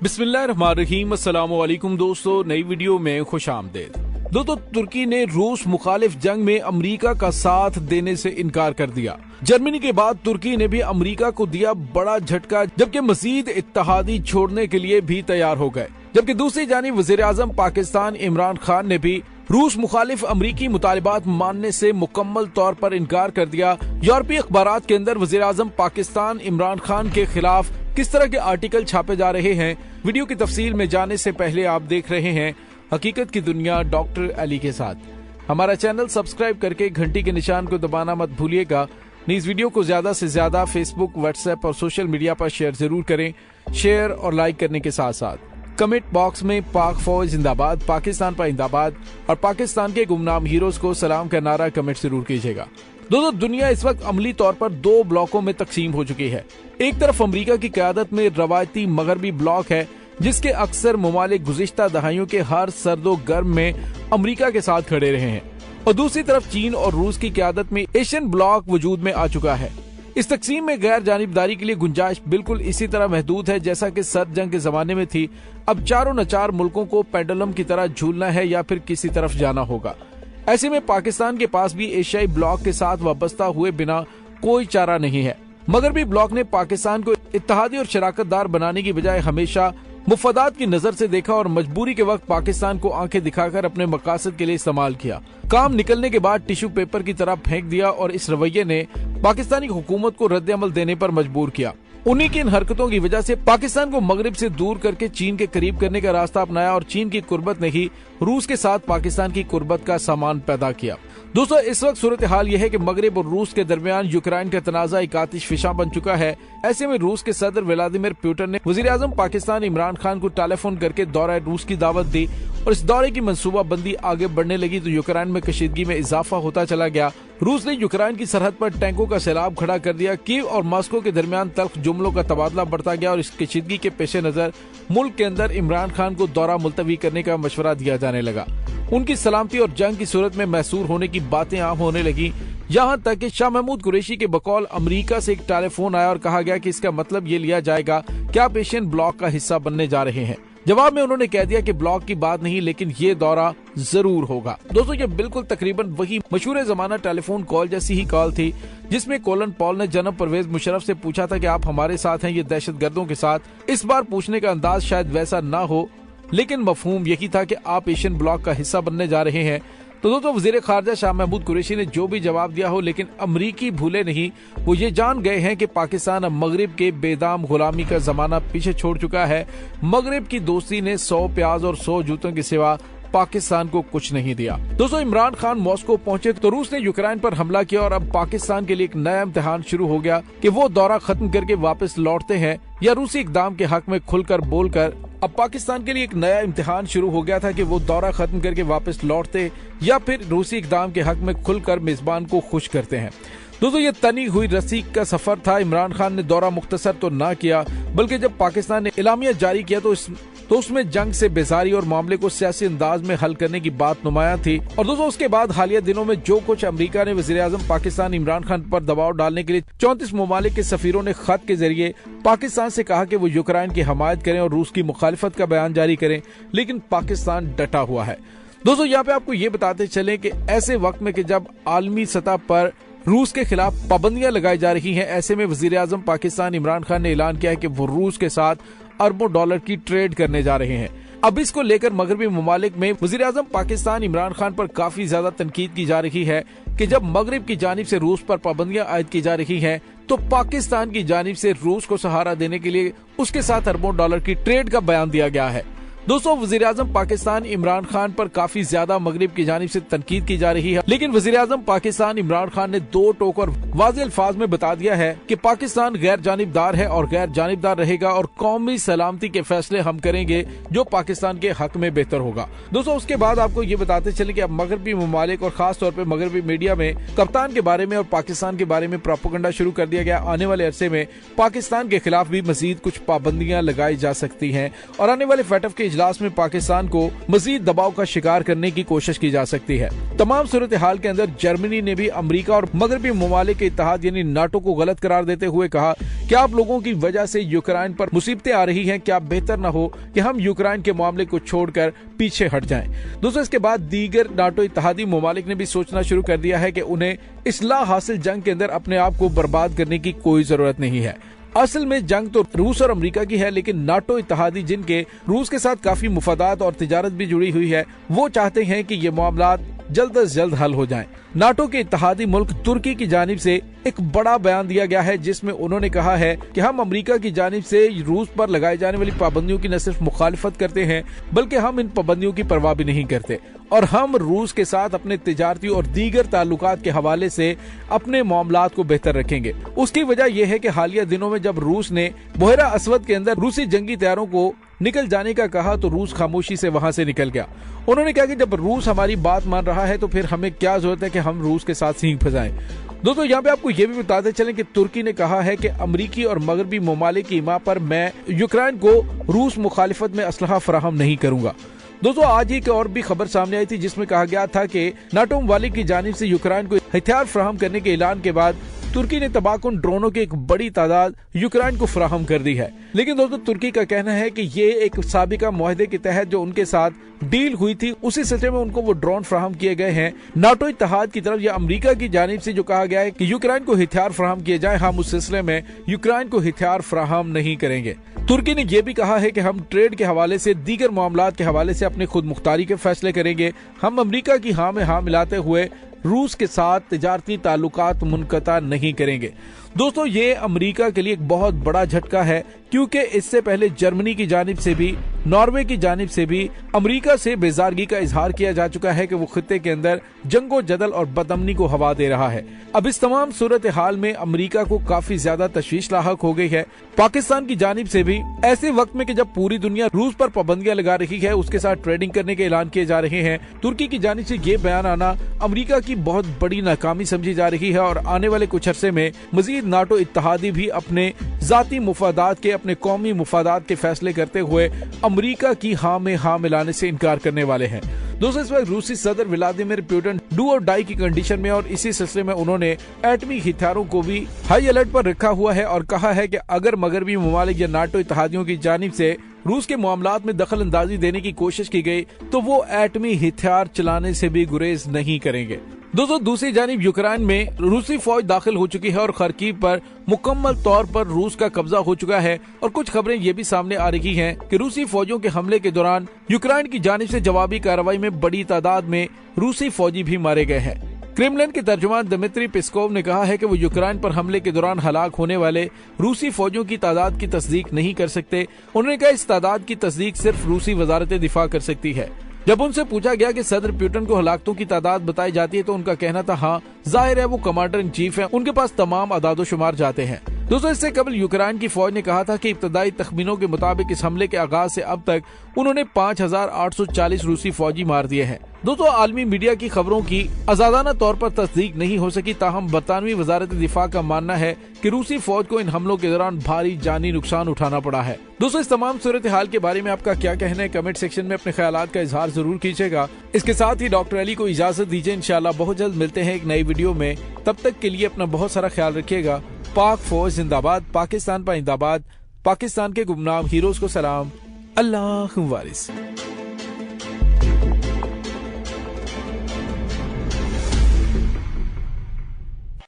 बिस्मिल्लाहिर्रहमानिर्रहीम। अस्सलामु अलैकुम दोस्तों, नई वीडियो में खुश आमदेद। दोस्तों, तुर्की ने रूस मुखालिफ जंग में अमेरिका का साथ देने से इनकार कर दिया। जर्मनी के बाद तुर्की ने भी अमेरिका को दिया बड़ा झटका, जबकि मजीद इत्तेहादी छोड़ने के लिए भी तैयार हो गए। जबकि दूसरी जानिब वजीर आजम पाकिस्तान इमरान खान ने भी रूस मुखालिफ अमरीकी मुतालिबात मानने से मुकम्मल तौर पर इनकार कर दिया। यूरोपीय अखबारात के अंदर वजीर आजम पाकिस्तान इमरान खान के खिलाफ किस तरह के आर्टिकल छापे जा रहे हैं, वीडियो की तफसील में जाने से पहले आप देख रहे हैं हकीकत की दुनिया डॉक्टर अली के साथ। हमारा चैनल सब्सक्राइब करके घंटी के निशान को दबाना मत भूलिएगा। इस वीडियो को ज्यादा से ज्यादा फेसबुक, व्हाट्सएप और सोशल मीडिया पर शेयर जरूर करें। शेयर और लाइक करने के साथ साथ कमेंट बॉक्स में पाक फौज जिंदाबाद, पाकिस्तान पर जिंदाबाद और पाकिस्तान के गुमनाम हीरोज को सलाम का नारा कमेंट जरूर कीजिएगा। दोस्तों, दुनिया इस वक्त अमली तौर पर दो ब्लॉकों में तकसीम हो चुकी है। एक तरफ अमेरिका की क़यादत में रवायती मगरबी ब्लॉक है, जिसके अक्सर ममालिक गुज़िश्ता दहाइयों के हर सर्दो गर्म में अमेरिका के साथ खड़े रहे हैं, और दूसरी तरफ चीन और रूस की क़यादत में एशियन ब्लॉक वजूद में आ चुका है। इस तकसीम में गैर जानिबदारी के लिए गुंजाइश बिल्कुल इसी तरह महदूद है जैसा कि सर्द जंग के जमाने में थी। अब चारों नचार मुल्कों को पेंडुलम की तरह झूलना है या फिर किसी तरफ जाना होगा। ऐसे में पाकिस्तान के पास भी एशियाई ब्लॉक के साथ वाबस्ता हुए बिना कोई चारा नहीं है। मगरबी ब्लॉक ने पाकिस्तान को इत्तेहादी और शराकतदार बनाने की बजाय हमेशा मुफादात की नजर से देखा और मजबूरी के वक्त पाकिस्तान को आंखें दिखाकर अपने मकासद के लिए इस्तेमाल किया। काम निकलने के बाद टिश्यू पेपर की तरह फेंक दिया और इस रवैये ने पाकिस्तानी हुकूमत को रद्द-ए-अमल देने पर मजबूर किया। उन्हीं की इन हरकतों की वजह से पाकिस्तान को मगरिब से दूर करके चीन के करीब करने का रास्ता अपनाया और चीन की कुर्बत ने ही रूस के साथ पाकिस्तान की कुर्बत का सामान पैदा किया। दोस्तों, इस वक्त सूरत हाल यह है कि मगरिब और रूस के दरमियान यूक्रेन का तनाज़ा एक आतिश फिशा बन चुका है। ऐसे में रूस के सदर व्लादिमीर पुतिन ने वजीर आजम पाकिस्तान इमरान खान को टेलीफोन करके दौरा रूस की दावत दी और इस दौरे की मंसूबाबंदी आगे बढ़ने लगी तो यूक्रेन में कशीदगी में इजाफा होता चला गया। रूस ने यूक्रेन की सरहद पर टैंकों का सैलाब खड़ा कर दिया। कीव और मॉस्को के दरमियान तल्ख जुमलों का तबादला बढ़ता गया और इस कशीदगी के पेश नजर मुल्क के अंदर इमरान खान को दौरा मुलतवी करने का मशवरा दिया जाने लगा। उनकी सलामती और जंग की सूरत में मैसूर होने की बातें आम होने लगी, यहाँ तक कि शाह महमूद कुरैशी के बकौल अमेरिका से एक टेलीफोन आया और कहा गया कि इसका मतलब ये लिया जाएगा कि आप एशियन ब्लॉक का हिस्सा बनने जा रहे हैं। जवाब में उन्होंने कह दिया कि ब्लॉक की बात नहीं, लेकिन ये दौरा जरूर होगा। दोस्तों, ये बिल्कुल तकरीबन वही मशहूर जमाना टेलीफोन कॉल जैसी ही कॉल थी जिसमें कोलन पॉल ने जनाब परवेज मुशर्रफ से पूछा था कि आप हमारे साथ हैं ये दहशतगर्दों के साथ। इस बार पूछने का अंदाज शायद वैसा ना हो, लेकिन मफहूम यही था कि आप एशियन ब्लॉक का हिस्सा बनने जा रहे हैं। तो दोस्तों, वजीर खारजा शाह महमूद कुरैशी ने जो भी जवाब दिया हो, लेकिन अमरीकी भूले नहीं। वो ये जान गए हैं कि पाकिस्तान अब मगरिब के बेदाम गुलामी का जमाना पीछे छोड़ चुका है। मगरिब की दोस्ती ने 100 प्याज और 100 जूतों के सिवा पाकिस्तान को कुछ नहीं दिया। दोस्तों, इमरान खान मॉस्को पहुंचे तो रूस ने यूक्रेन पर हमला किया और अब पाकिस्तान के लिए एक नया इम्तिहान शुरू हो गया कि वो दौरा खत्म करके वापस लौटते हैं या रूसी इकदाम के हक में खुलकर बोलकर। अब पाकिस्तान के लिए एक नया इम्तिहान शुरू हो गया था कि वो दौरा खत्म करके वापस लौटते या फिर रूसी इकदाम के हक में खुलकर मेजबान को खुश करते हैं। दोस्तों, ये तनी हुई रस्सी का सफर था। इमरान खान ने दौरा मुख्तसर तो ना किया, बल्कि जब पाकिस्तान ने इलामिया जारी किया तो उसमें जंग से बेजारी और मामले को सियासी अंदाज में हल करने की बात नुमाया थी। और दोस्तों, उसके बाद हालिया दिनों में जो कुछ अमेरिका ने वजीर आजम पाकिस्तान इमरान खान पर दबाव डालने के लिए 34 ममालिक के सफीरों ने खत के जरिए पाकिस्तान से कहा कि वो यूक्रेन की हमायत करें और रूस की मुखालिफत का बयान जारी करें, लेकिन पाकिस्तान डटा हुआ है। दोस्तों, यहाँ पे आपको ये बताते चले कि ऐसे वक्त में कि जब आलमी सतह पर रूस के खिलाफ पाबंदियां लगाई जा रही हैं, ऐसे में वजीर आजम पाकिस्तान इमरान खान ने ऐलान किया है कि वो रूस के साथ अरबों डॉलर की ट्रेड करने जा रहे हैं। अब इसको लेकर मगरबी ममालिक में वजीर आजम पाकिस्तान इमरान खान पर काफी ज्यादा तनकीद की जा रही है कि जब मगरिब की जानिब से रूस पर पाबंदियां आयद की जा रही हैं, तो पाकिस्तान की जानिब से रूस को सहारा देने के लिए उसके साथ अरबों डॉलर की ट्रेड का बयान दिया गया है। दोस्तों, वजीर आजम पाकिस्तान इमरान खान पर काफी ज्यादा मगरिब की जानिब से तनकीद की जा रही है, लेकिन वजीर आजम पाकिस्तान इमरान खान ने दो टोक और वाज़े अल्फाज में बता दिया है कि पाकिस्तान गैर जानिबदार है और गैर जानिबदार रहेगा और कौमी सलामती के फैसले हम करेंगे जो पाकिस्तान के हक में बेहतर होगा। दोस्तों, उसके बाद आपको ये बताते चले कि अब मगरबी ममालिक और खास तौर पर मगरबी मीडिया में कप्तान के बारे में और पाकिस्तान के बारे में प्रोपेगेंडा शुरू कर दिया गया। आने वाले अरसे में पाकिस्तान के खिलाफ भी मजीद कुछ पाबंदियां लगाई जा सकती हैं और आने वाले फैटफ के इजलास में पाकिस्तान को मजीद दबाव का शिकार करने की कोशिश की जा सकती है। तमाम सूरत हाल के अंदर जर्मनी ने भी अमेरिका और मगरबी ममालिक के इत्तेहाद यानी नाटो को गलत करार देते हुए कहा कि आप लोगों की वजह से यूक्रेन पर मुसीबतें आ रही हैं, क्या बेहतर न हो कि हम यूक्रेन के मामले को छोड़कर पीछे हट जाएं। दोस्तों, इसके बाद दीगर नाटो इत्तेहादी ममालिक ने भी सोचना शुरू कर दिया है कि उन्हें इस्लाह हासिल जंग के अंदर अपने आप को बर्बाद करने की कोई जरूरत नहीं है। असल में जंग तो रूस और अमेरिका की है, लेकिन नाटो इत्तेहादी जिनके रूस के साथ काफी मुफादात और तिजारत भी जुड़ी हुई है, वो चाहते हैं कि ये मामला जल्द से जल्द हल हो जाएं। नाटो के इत्तेहादी मुल्क तुर्की की जानिब से एक बड़ा बयान दिया गया है जिसमें उन्होंने कहा है कि हम अमेरिका की जानिब से रूस पर लगाई जाने वाली पाबंदियों की न सिर्फ मुखालिफत करते हैं बल्कि हम इन पाबंदियों की परवाह भी नहीं करते और हम रूस के साथ अपने तिजारती और दीगर ताल्लुकात के हवाले से अपने मामलात को बेहतर रखेंगे। उसकी वजह यह है कि हालिया दिनों में जब रूस ने बहरा असवद के अंदर रूसी जंगी तैयारों को निकल जाने का कहा तो रूस खामोशी से वहां से निकल गया। उन्होंने कहा कि जब रूस हमारी बात मान रहा है तो फिर हमें क्या जरूरत है कि हम रूस के साथ सींग फंसाएं। दोस्तों, यहाँ पे आपको ये भी बताते चलें कि तुर्की ने कहा है कि अमरीकी और मगरबी ममालिक की हिमा पर मैं यूक्रेन को रूस मुखालिफत में असलहा फराहम नहीं करूंगा। दोस्तों, आज एक और भी खबर सामने आई थी जिसमें कहा गया था कि नाटो ममालिक की जानिब से यूक्रेन को हथियार फराहम करने के ऐलान के बाद तुर्की ने तबाहकुन ड्रोनों की एक बड़ी तादाद यूक्रेन को फराहम कर दी है। लेकिन दोस्तों, तुर्की का कहना है कि ये एक साबिका मुआहदे के तहत जो उनके साथ डील हुई थी उसी सिलसिले में उनको वो ड्रोन फराहम किए गए हैं। नाटो इत्तेहाद की तरफ या अमेरिका की जानिब से जो कहा गया है कि यूक्रेन को हथियार फराहम किए जाए, हम उस सिलसिले में यूक्रेन को हथियार फराहम नहीं करेंगे। तुर्की ने यह भी कहा है कि हम ट्रेड के हवाले से दीगर मामलात के हवाले से अपनी खुद मुख्तारी के फैसले करेंगे। हम अमेरिका की हाँ में हाँ मिलाते हुए रूस के साथ तिजारती ताल्लुकात मुनक़ता नहीं करेंगे। दोस्तों, ये अमेरिका के लिए एक बहुत बड़ा झटका है क्योंकि इससे पहले जर्मनी की जानिब से भी नॉर्वे की जानिब से भी अमेरिका से बेजारगी का इजहार किया जा चुका है कि वो खित्ते के अंदर जंगो जदल और बदअमनी को हवा दे रहा है। अब इस तमाम सूरत हाल में अमेरिका को काफी ज्यादा तशवीश लाहक हो गई है। पाकिस्तान की जानिब से भी ऐसे वक्त में कि जब पूरी दुनिया रूस पर पाबंदियां लगा रही है, उसके साथ ट्रेडिंग करने के ऐलान किए जा रहे हैं, तुर्की की जानिब से ये बयान आना अमेरिका की बहुत बड़ी नाकामी समझी जा रही है और आने वाले कुछ अरसे में मजीद नाटो इत्तेहादी भी अपने जाती मुफादात के, अपने कौमी मुफादात के फैसले करते हुए अमेरिका की हाँ में हाँ मिलाने से इनकार करने वाले हैं। दोस्तों, इस वक्त रूसी सदर व्लादिमीर पुतिन डू और डाई की कंडीशन में और इसी सिलसिले में उन्होंने एटमी हथियारों को भी हाई अलर्ट पर रखा हुआ है और कहा है कि अगर मगरबी ममालिक या नाटो इत्तेहादियों की जानिब से रूस के मामलात में दखल अंदाजी देने की कोशिश की गई तो वो एटमी हथियार चलाने से भी गुरेज नहीं करेंगे। दोस्तों, दूसरी जानिब यूक्रेन में रूसी फौज दाखिल हो चुकी है और खरकीव पर मुकम्मल तौर पर रूस का कब्जा हो चुका है और कुछ खबरें ये भी सामने आ रही हैं कि रूसी फौजों के हमले के दौरान यूक्रेन की जानिब से जवाबी कार्रवाई में बड़ी तादाद में रूसी फौजी भी मारे गए हैं। क्रेमलिन के तर्जुमान दिमित्री पेस्कोव ने कहा है कि वो यूक्रेन पर हमले के दौरान हलाक होने वाले रूसी फौजियों की तादाद की तस्दीक नहीं कर सकते। उन्होंने कहा इस तादाद की तस्दीक सिर्फ रूसी वजारत दिफा कर सकती है। जब उनसे पूछा गया कि सदर पुतिन को हलाकतों की तादाद बताई जाती है तो उनका कहना था हाँ, जाहिर है वो कमांडर इन चीफ है, उनके पास तमाम अदादो शुमार जाते हैं। दोस्तों, इससे कबल यूक्रेन की फौज ने कहा था कि इब्तदाई तखमीनों के मुताबिक इस हमले के आगाज से अब तक उन्होंने 5840 रूसी फौजी मार दिए हैं। दोस्तों, आलमी मीडिया की खबरों की आजादाना तौर पर तस्दीक नहीं हो सकी, ताहम बरतानवी वजारत दिफा का मानना है कि रूसी फौज को इन हमलों के दौरान भारी जानी नुकसान उठाना पड़ा है। दोस्तों, इस तमाम सूरत हाल के बारे में आपका क्या कहना है, कमेंट सेक्शन में अपने ख्यालात का इजहार जरूर कीजिएगा। इसके साथ ही डॉक्टर अली को इजाजत दीजिए। इंशाल्लाह बहुत जल्द मिलते हैं एक नई वीडियो में। तब तक के लिए अपना बहुत सारा ख्याल रखिएगा। पाक फौज जिंदाबाद, पाकिस्तान पाइंदाबाद, पाकिस्तान के गुमनाम हीरोज को सलाम, अल्लाह वारिस।